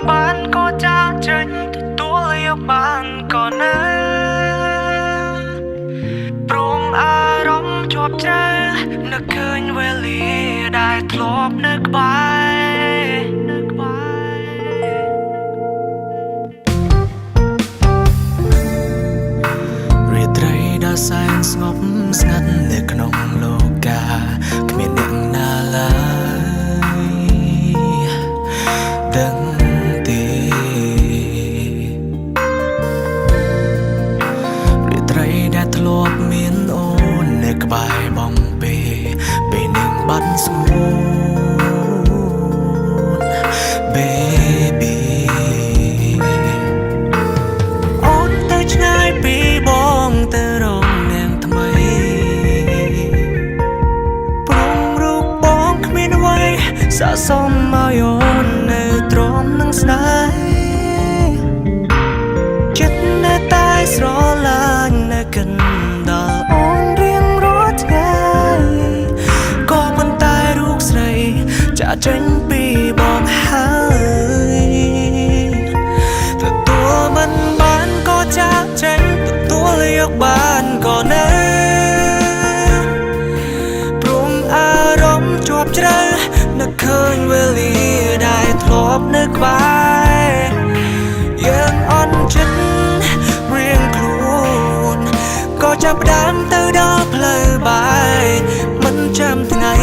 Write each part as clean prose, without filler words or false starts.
បានក៏ចាក់ចេញទទួលយកបានក៏នៅព្រមអារម្មណ៍ជាប់ជ្រៅនឹកឃើញវេលាដែលធ្លាប់នៅក្បែររាត្រីដ៏សែនស្ងប់ស្ងាត់នៅក្នុងលោកាគ្មានអ្នកណាឡើយដឹងទេរាត្រីដែលធ្លាប់មានអូននៅក្បែរបងពេលនឹងបាត់ស្ងួន Baby អូនទៅឆ្ងាយពីបងទៅរកនាងថ្មីព្រមរូបបងគ្មានអ្វីស័ក្តិសមឲ្យអូននៅទ្រាំនឹងស្នេហ៍ចិត្តនៅតែស្រឡាញ់នៅកណ្ដាលអូនរៀងរាល់ថ្ងៃក៏ប៉ុន្តែរូបស្រីចាក់ចេញពីបងហើយទទួលមិនបានក៏ចាក់ចេញទទួលយកបានក៏នៅព្រមអារម្មណ៍ជាប់ជ្រៅនឹកឃើញវេលាដែលធ្លាប់នៅក្បែរយើងអន់ចិត្តរៀងខ្លួនក៏ចាប់ផ្ដើមទៅដល់ផ្លូវបាយមិនចាំថ្ងៃ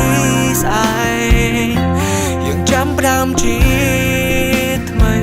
ស្អែកយើងចាំផ្ដើមជាថ្មី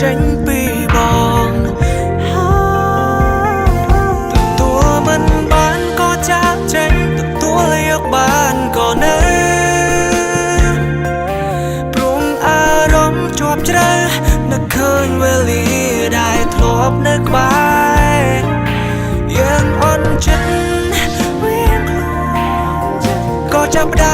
ចេញពីបងទទួលមិនបានក៏ចាក់ចេញទទួលយកបានក៏នៅព្រមអារម្មណ៍ជាប់ជ្រៅនឹកឃើញវេលាដែលធ្លាប់នៅក្បែរយើងអន់ចិត្តរៀងខ្លួនក៏ចាប់ផ្ដើម